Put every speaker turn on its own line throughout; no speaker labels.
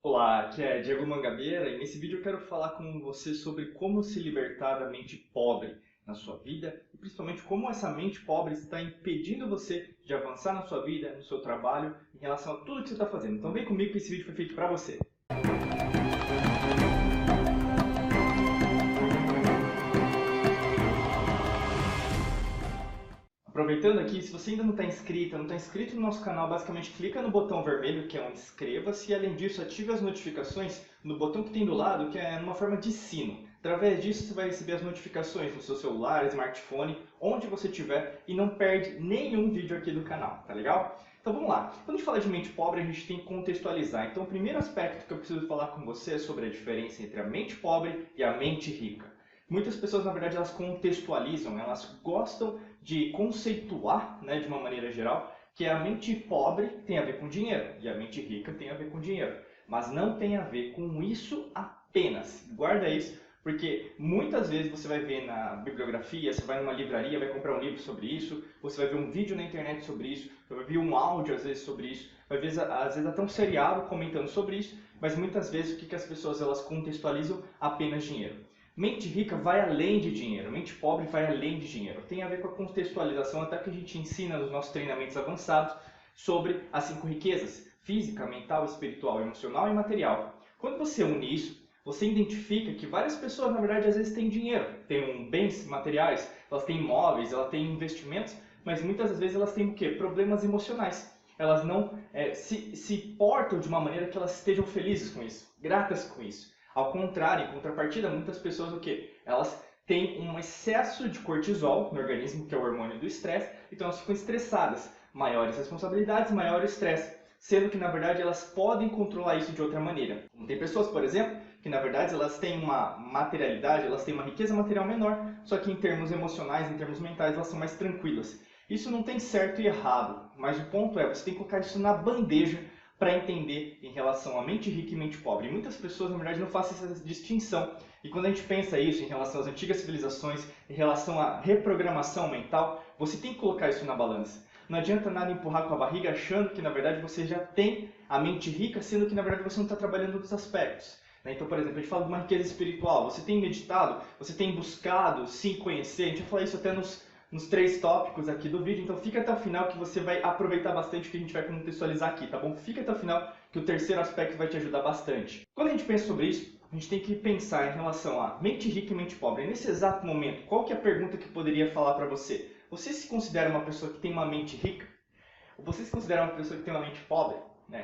Olá, aqui é Diego Mangabeira e nesse vídeo eu quero falar com você sobre como se libertar da mente pobre na sua vida e principalmente como essa mente pobre está impedindo você de avançar na sua vida, no seu trabalho, em relação a tudo que você está fazendo. Então vem comigo que esse vídeo foi feito para você. Aproveitando aqui, se você ainda não está inscrito, não está inscrito no nosso canal, basicamente clica no botão vermelho que é um inscreva-se e além disso ative as notificações no botão que tem do lado que é uma forma de sino. Através disso você vai receber as notificações no seu celular, smartphone, onde você estiver e não perde nenhum vídeo aqui do canal, tá legal? Então vamos lá, quando a gente fala de mente pobre a gente tem que contextualizar. Então o primeiro aspecto que eu preciso falar com você é sobre a diferença entre a mente pobre e a mente rica. Muitas pessoas, na verdade, elas contextualizam, elas gostam de conceituar, né, de uma maneira geral, que a mente pobre tem a ver com dinheiro e a mente rica tem a ver com dinheiro. Mas não tem a ver com isso apenas. Guarda isso, porque muitas vezes você vai ver na bibliografia, você vai numa livraria, vai comprar um livro sobre isso, você vai ver um vídeo na internet sobre isso, vai ver um áudio às vezes sobre isso, vai ver às vezes até um seriado comentando sobre isso, mas muitas vezes o que as pessoas elas contextualizam? Apenas dinheiro. Mente rica vai além de dinheiro, mente pobre vai além de dinheiro. Tem a ver com a contextualização até que a gente ensina nos nossos treinamentos avançados sobre as 5 riquezas: física, mental, espiritual, emocional e material. Quando você une isso, você identifica que várias pessoas, na verdade, às vezes têm dinheiro, têm bens materiais, elas têm imóveis, elas têm investimentos, mas muitas vezes elas têm o quê? Problemas emocionais. Elas não se portam de uma maneira que elas estejam felizes com isso, gratas com isso. Ao contrário, em contrapartida, muitas pessoas o quê? Elas têm um excesso de cortisol no organismo, que é o hormônio do estresse, então elas ficam estressadas. Maiores responsabilidades, maior estresse. Sendo que, na verdade, elas podem controlar isso de outra maneira. Tem pessoas, por exemplo, que, na verdade, elas têm uma materialidade, elas têm uma riqueza material menor, só que em termos emocionais, em termos mentais, elas são mais tranquilas. Isso não tem certo e errado, mas o ponto é, você tem que colocar isso na bandeja para entender em relação à mente rica e mente pobre. E muitas pessoas, na verdade, não fazem essa distinção. E quando a gente pensa isso em relação às antigas civilizações, em relação à reprogramação mental, você tem que colocar isso na balança. Não adianta nada empurrar com a barriga achando que, na verdade, você já tem a mente rica, sendo que, na verdade, você não está trabalhando nos aspectos. Então, por exemplo, a gente fala de uma riqueza espiritual. Você tem meditado, você tem buscado se conhecer. A gente vai falar isso até nos 3 tópicos aqui do vídeo, então fica até o final que você vai aproveitar bastante o que a gente vai contextualizar aqui, tá bom? Fica até o final que o terceiro aspecto vai te ajudar bastante. Quando a gente pensa sobre isso, a gente tem que pensar em relação a mente rica e mente pobre. Nesse exato momento, qual que é a pergunta que eu poderia falar para você? Você se considera uma pessoa que tem uma mente rica? Ou você se considera uma pessoa que tem uma mente pobre?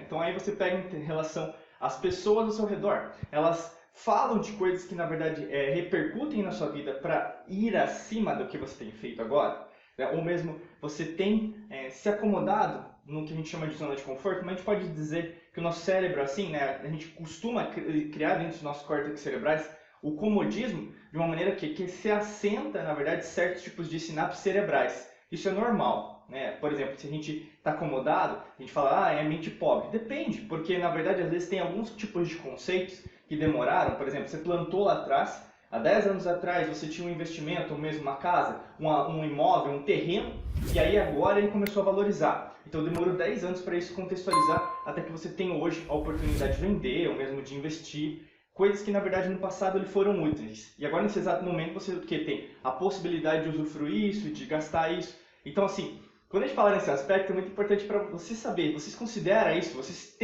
Então aí você pega em relação às pessoas ao seu redor. Elas falam de coisas que na verdade repercutem na sua vida para ir acima do que você tem feito agora, ou mesmo você tem se acomodado no que a gente chama de zona de conforto, mas a gente pode dizer que o nosso cérebro, assim, a gente costuma criar dentro dos nossos córtex cerebrais o comodismo de uma maneira que se assenta, na verdade, certos tipos de sinapses cerebrais. Isso é normal. Por exemplo, se a gente está acomodado, a gente fala, é mente pobre. Depende, porque na verdade às vezes tem alguns tipos de conceitos que demoraram. Por exemplo, você plantou lá atrás, há 10 anos atrás você tinha um investimento, ou mesmo uma casa, um imóvel, um terreno, e aí agora ele começou a valorizar. Então demorou 10 anos para isso contextualizar, até que você tem hoje a oportunidade de vender, ou mesmo de investir. Coisas que na verdade no passado lhe foram úteis. E agora nesse exato momento você tem a possibilidade de usufruir isso, de gastar isso. Então assim, quando a gente fala nesse aspecto, é muito importante para você saber, você considera isso, você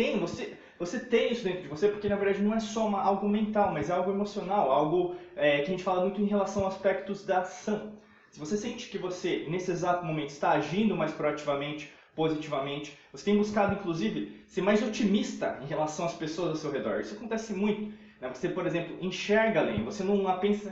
tem isso dentro de você, porque na verdade não é só algo mental, mas é algo emocional, algo que a gente fala muito em relação a aspectos da ação. Se você sente que você, nesse exato momento, está agindo mais proativamente, positivamente, você tem buscado, inclusive, ser mais otimista em relação às pessoas ao seu redor. Isso acontece muito. Você, por exemplo, enxerga além, você não apenas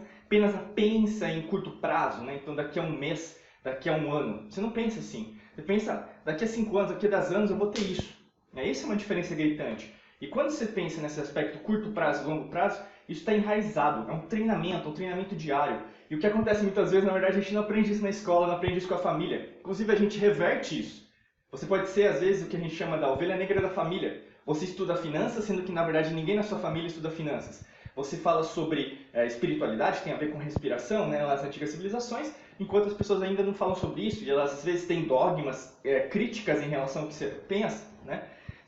pensa em curto prazo, então daqui a um mês, daqui a um ano. Você não pensa assim. Você pensa, daqui a 5 anos, daqui a 10 anos eu vou ter isso. Isso é uma diferença gritante. E quando você pensa nesse aspecto curto prazo e longo prazo, isso está enraizado. É um treinamento diário. E o que acontece muitas vezes, na verdade, a gente não aprende isso na escola, não aprende isso com a família. Inclusive, a gente reverte isso. Você pode ser, às vezes, o que a gente chama da ovelha negra da família. Você estuda finanças, sendo que, na verdade, ninguém na sua família estuda finanças. Você fala sobre espiritualidade, que tem a ver com respiração, nas antigas civilizações, enquanto as pessoas ainda não falam sobre isso, e elas às vezes têm dogmas, críticas em relação ao que você pensa,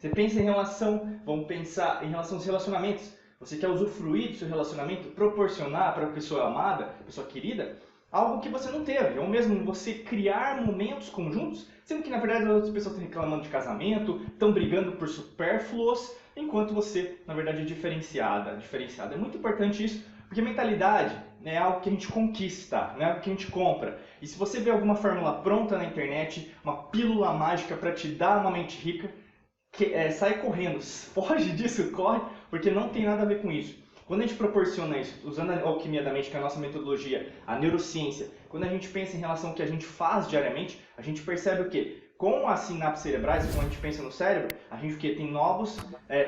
Você pensa em relação, vamos pensar em relação aos relacionamentos. Você quer usufruir do seu relacionamento, proporcionar para a pessoa amada, a pessoa querida, algo que você não teve. Ou mesmo você criar momentos conjuntos, sendo que na verdade as outras pessoas estão reclamando de casamento, estão brigando por supérfluos, enquanto você, na verdade, é diferenciada. É muito importante isso, porque mentalidade é algo que a gente conquista, não é algo que a gente compra. E se você vê alguma fórmula pronta na internet, uma pílula mágica para te dar uma mente rica, sai correndo, foge disso, corre, porque não tem nada a ver com isso. Quando a gente proporciona isso, usando a alquimia da mente, que é a nossa metodologia, a neurociência, quando a gente pensa em relação ao que a gente faz diariamente, a gente percebe o quê? Com as sinapses cerebrais, quando a gente pensa no cérebro, a gente tem novos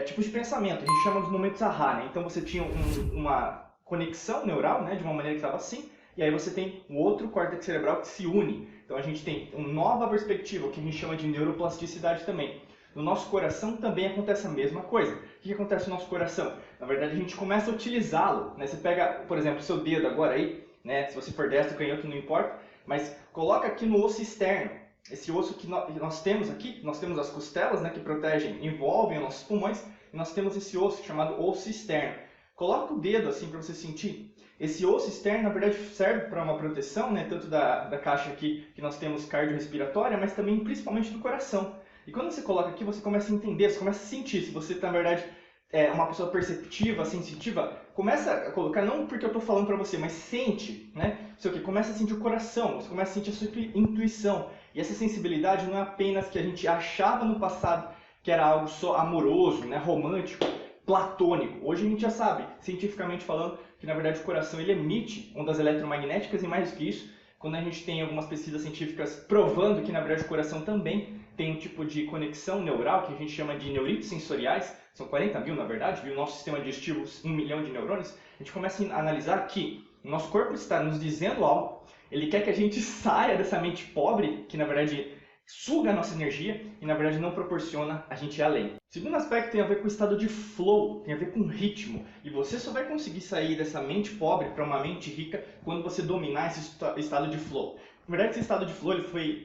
tipos de pensamento, a gente chama dos momentos ahá, né? Então você tinha uma conexão neural, né, de uma maneira que estava assim, e aí você tem um outro córtex cerebral que se une. Então a gente tem uma nova perspectiva, o que a gente chama de neuroplasticidade também. No nosso coração também acontece a mesma coisa. O que acontece no nosso coração? Na verdade, a gente começa a utilizá-lo, né? Você pega, por exemplo, o seu dedo agora aí, né? Se você for destro, canhoto, não importa, mas coloca aqui no osso externo. Esse osso que nós temos aqui, nós temos as costelas, né, que protegem, envolvem os nossos pulmões, e nós temos esse osso chamado osso externo. Coloca o dedo assim para você sentir. Esse osso externo, na verdade, serve para uma proteção, né, tanto da caixa aqui que nós temos cardiorrespiratória, mas também principalmente do coração. E quando você coloca aqui, você começa a entender, você começa a sentir. Se você, na verdade, é uma pessoa perceptiva, sensitiva, começa a colocar, não porque eu estou falando para você, mas sente, né? Sei o quê? Começa a sentir o coração, você começa a sentir a sua intuição. E essa sensibilidade não é apenas que a gente achava no passado que era algo só amoroso, né, romântico, platônico. Hoje a gente já sabe, cientificamente falando, que na verdade o coração ele emite ondas eletromagnéticas e mais do que isso, quando a gente tem algumas pesquisas científicas provando que na verdade o coração também tem um tipo de conexão neural que a gente chama de neuritos sensoriais, são 40 mil na verdade, e o nosso sistema digestivo 1 milhão de neurônios, a gente começa a analisar que o nosso corpo está nos dizendo algo, ele quer que a gente saia dessa mente pobre, que na verdade suga a nossa energia e na verdade não proporciona a gente ir além. O segundo aspecto tem a ver com o estado de flow, tem a ver com ritmo. E você só vai conseguir sair dessa mente pobre para uma mente rica quando você dominar esse estado de flow. Na verdade, esse estado de flow ele foi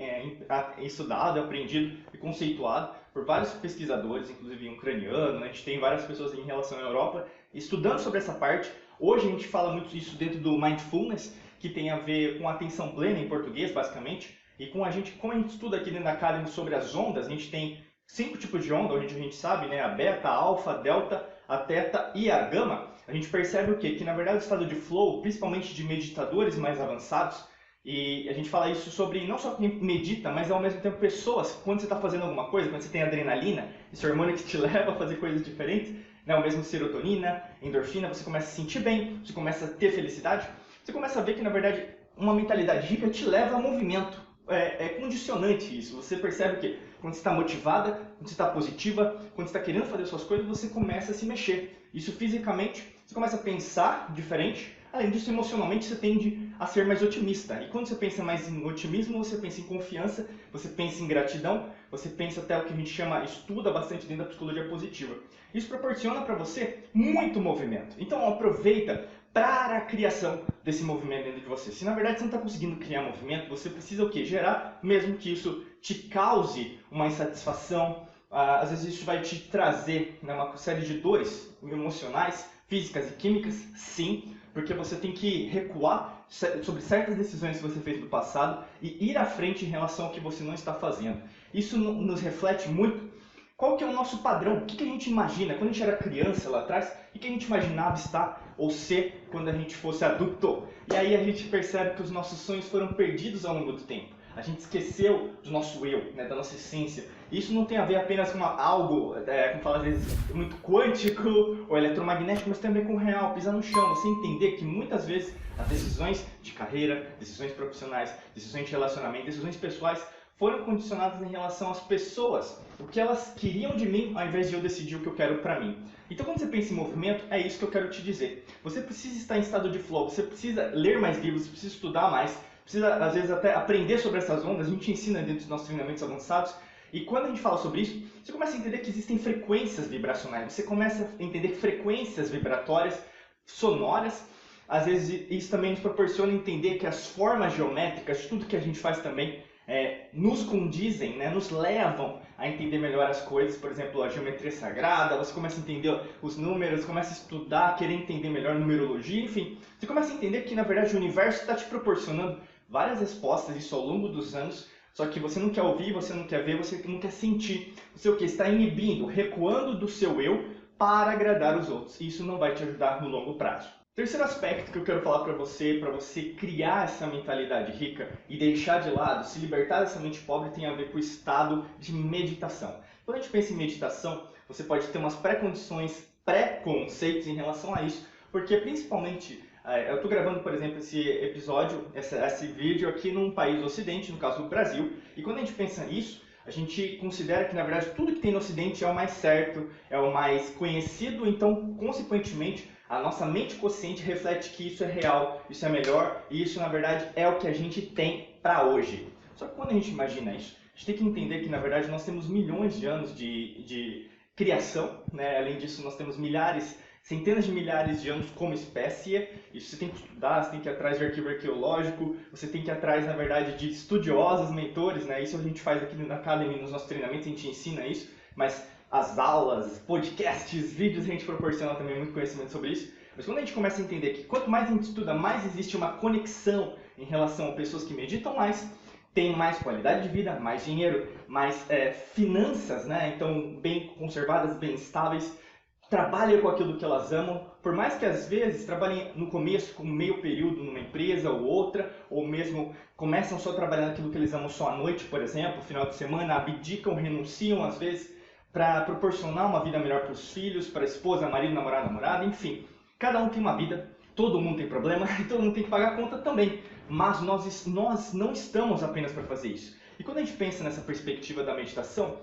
estudado, aprendido e conceituado por vários pesquisadores, inclusive um ucraniano, né? A gente tem várias pessoas em relação à Europa estudando sobre essa parte. Hoje a gente fala muito disso dentro do Mindfulness, que tem a ver com atenção plena em português, basicamente. E como a gente estuda aqui dentro da Academy sobre as ondas, a gente tem 5 tipos de onda, onde a gente sabe, né, a beta, a alfa, a delta, a teta e a gama. A gente percebe o quê? Que na verdade o estado de flow, principalmente de meditadores mais avançados, e a gente fala isso sobre não só quem medita, mas ao mesmo tempo pessoas, quando você está fazendo alguma coisa, quando você tem adrenalina, esse hormônio que te leva a fazer coisas diferentes, né, o mesmo serotonina, endorfina, você começa a se sentir bem, você começa a ter felicidade, você começa a ver que na verdade uma mentalidade rica te leva a movimento. É condicionante isso. Você percebe que quando você está motivada, quando você está positiva, quando você está querendo fazer suas coisas, você começa a se mexer. Isso fisicamente, você começa a pensar diferente. Além disso, emocionalmente, você tende a ser mais otimista. E quando você pensa mais em otimismo, você pensa em confiança, você pensa em gratidão, você pensa até o que a gente estuda bastante dentro da psicologia positiva. Isso proporciona para você muito movimento. Então aproveita para a criação desse movimento dentro de você. Se na verdade você não está conseguindo criar movimento, você precisa o quê? Gerar, mesmo que isso te cause uma insatisfação, às vezes isso vai te trazer, né, uma série de dores emocionais, físicas e químicas, sim, porque você tem que recuar sobre certas decisões que você fez no passado e ir à frente em relação ao que você não está fazendo. Isso nos reflete muito qual que é o nosso padrão, o que a gente imagina. Quando a gente era criança lá atrás, o que a gente imaginava estar ou ser quando a gente fosse adulto. E aí a gente percebe que os nossos sonhos foram perdidos ao longo do tempo. A gente esqueceu do nosso eu, né, da nossa essência. Isso não tem a ver apenas com algo, como fala às vezes, muito quântico ou eletromagnético, mas também com o real, pisar no chão. Você entender que muitas vezes as decisões de carreira, decisões profissionais, decisões de relacionamento, decisões pessoais foram condicionadas em relação às pessoas, o que elas queriam de mim, ao invés de eu decidir o que eu quero para mim. Então, quando você pensa em movimento, é isso que eu quero te dizer. Você precisa estar em estado de flow, você precisa ler mais livros, você precisa estudar mais, precisa, às vezes, até aprender sobre essas ondas. A gente ensina dentro dos nossos treinamentos avançados. E quando a gente fala sobre isso, você começa a entender que existem frequências vibracionais. Você começa a entender frequências vibratórias, sonoras. Às vezes, isso também nos proporciona entender que as formas geométricas, tudo que a gente faz também, nos condizem, né, nos levam a entender melhor as coisas. Por exemplo, a geometria sagrada, você começa a entender os números, começa a estudar, querer entender melhor numerologia, enfim. Você começa a entender que, na verdade, o universo está te proporcionando várias respostas, isso ao longo dos anos, só que você não quer ouvir, você não quer ver, você não quer sentir. Você o que? Está inibindo, recuando do seu eu para agradar os outros. E isso não vai te ajudar no longo prazo. Terceiro aspecto que eu quero falar para você criar essa mentalidade rica e deixar de lado, se libertar dessa mente pobre, tem a ver com o estado de meditação. Quando a gente pensa em meditação, você pode ter umas pré-condições, pré-conceitos em relação a isso, porque principalmente, eu estou gravando, por exemplo, esse episódio, esse vídeo aqui num país do Ocidente, no caso do Brasil, e quando a gente pensa nisso, a gente considera que, na verdade, tudo que tem no Ocidente é o mais certo, é o mais conhecido, então, consequentemente, a nossa mente consciente reflete que isso é real, isso é melhor, e isso, na verdade, é o que a gente tem para hoje. Só que quando a gente imagina isso, a gente tem que entender que, na verdade, nós temos milhões de anos de criação, né? Além disso, nós temos milhares, centenas de milhares de anos como espécie. Isso você tem que estudar, você tem que ir atrás de arquivo arqueológico, você tem que ir atrás, na verdade, de estudiosos, mentores, né? Isso a gente faz aqui na Academy, nos nossos treinamentos, a gente ensina isso, mas as aulas, podcasts, vídeos, a gente proporciona também muito conhecimento sobre isso. Mas quando a gente começa a entender que quanto mais a gente estuda, mais existe uma conexão em relação a pessoas que meditam mais, têm mais qualidade de vida, mais dinheiro, mais finanças, né? Então, bem conservadas, bem estáveis, trabalham com aquilo que elas amam, por mais que às vezes trabalhem no começo com meio período numa empresa ou outra, ou mesmo começam só trabalhando aquilo que eles amam só à noite, por exemplo, final de semana, abdicam, renunciam às vezes, para proporcionar uma vida melhor para os filhos, para a esposa, marido, namorado, namorada, enfim. Cada um tem uma vida, todo mundo tem problema e todo mundo tem que pagar a conta também. Mas nós não estamos apenas para fazer isso. E quando a gente pensa nessa perspectiva da meditação,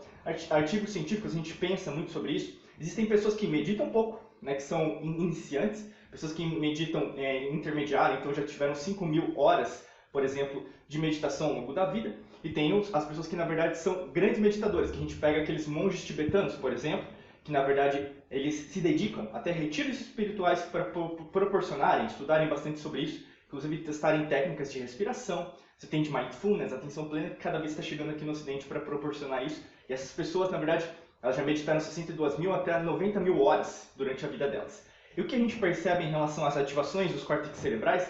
artigos científicos, a gente pensa muito sobre isso. Existem pessoas que meditam pouco, né, que são iniciantes, pessoas que meditam intermediário, então já tiveram 5.000 horas, por exemplo, de meditação ao longo da vida. E tem as pessoas que, na verdade, são grandes meditadores, que a gente pega aqueles monges tibetanos, por exemplo, que, na verdade, eles se dedicam até retiros espirituais para proporcionarem, estudarem bastante sobre isso, inclusive testarem técnicas de respiração. Você tem de mindfulness, atenção plena, que cada vez está chegando aqui no Ocidente para proporcionar isso. E essas pessoas, na verdade, elas já meditaram 62.000 até 90.000 horas durante a vida delas. E o que a gente percebe em relação às ativações dos córtex cerebrais?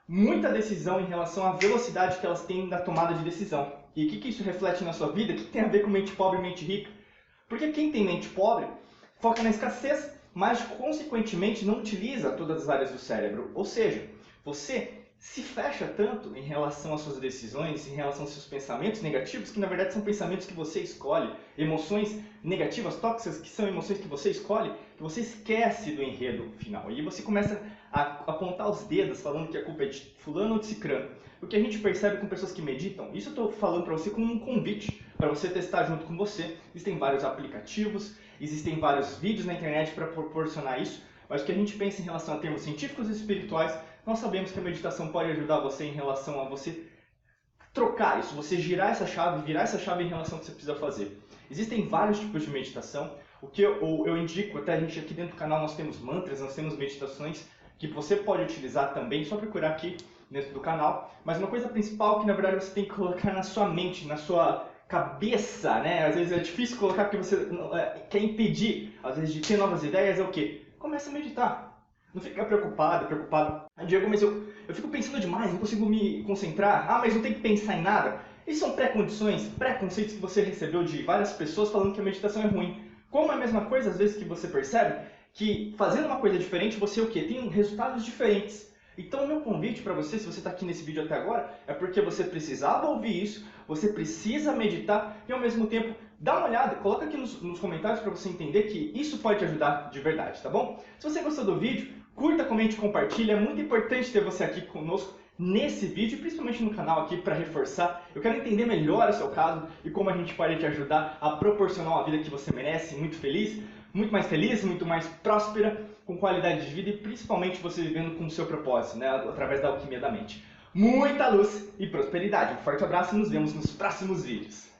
Muita decisão em relação à velocidade que elas têm na tomada de decisão. E o que isso reflete na sua vida? O que tem a ver com mente pobre e mente rica? Porque quem tem mente pobre foca na escassez, mas consequentemente não utiliza todas as áreas do cérebro. Ou seja, você se fecha tanto em relação às suas decisões, em relação aos seus pensamentos negativos, que na verdade são pensamentos que você escolhe, emoções negativas, tóxicas, que são emoções que você escolhe, que você esquece do enredo final. E você começa a apontar os dedos, falando que a culpa é de fulano ou de cicrano. O que a gente percebe com pessoas que meditam, isso eu estou falando para você como um convite, para você testar junto com você. Existem vários aplicativos, existem vários vídeos na internet para proporcionar isso, mas o que a gente pensa em relação a termos científicos e espirituais, nós sabemos que a meditação pode ajudar você em relação a você trocar isso, você girar essa chave, virar essa chave em relação ao que você precisa fazer. Existem vários tipos de meditação. O que eu indico, até a gente aqui dentro do canal nós temos mantras, nós temos meditações que você pode utilizar também, só procurar aqui dentro do canal. Mas uma coisa principal que na verdade você tem que colocar na sua mente, na sua cabeça, né? Às vezes é difícil colocar porque você quer impedir, às vezes, de ter novas ideias, é o quê? Começa a meditar. Não fica preocupado. Diego, mas eu fico pensando demais, não consigo me concentrar. Ah, mas não tem que pensar em nada. Isso são pré-condições, pré-conceitos que você recebeu de várias pessoas falando que a meditação é ruim. Como é a mesma coisa, às vezes, que você percebe que fazendo uma coisa diferente, você o quê? Tem resultados diferentes. Então, o meu convite para você, se você está aqui nesse vídeo até agora, é porque você precisava ouvir isso, você precisa meditar e, ao mesmo tempo, dá uma olhada, coloca aqui nos comentários para você entender que isso pode te ajudar de verdade, tá bom? Se você gostou do vídeo, curta, comente, compartilha. É muito importante ter você aqui conosco nesse vídeo, principalmente no canal aqui para reforçar. Eu quero entender melhor o seu caso e como a gente pode te ajudar a proporcionar uma vida que você merece, muito mais feliz, muito mais próspera, com qualidade de vida e principalmente você vivendo com o seu propósito, né, através da alquimia da mente. Muita luz e prosperidade. Um forte abraço e nos vemos nos próximos vídeos.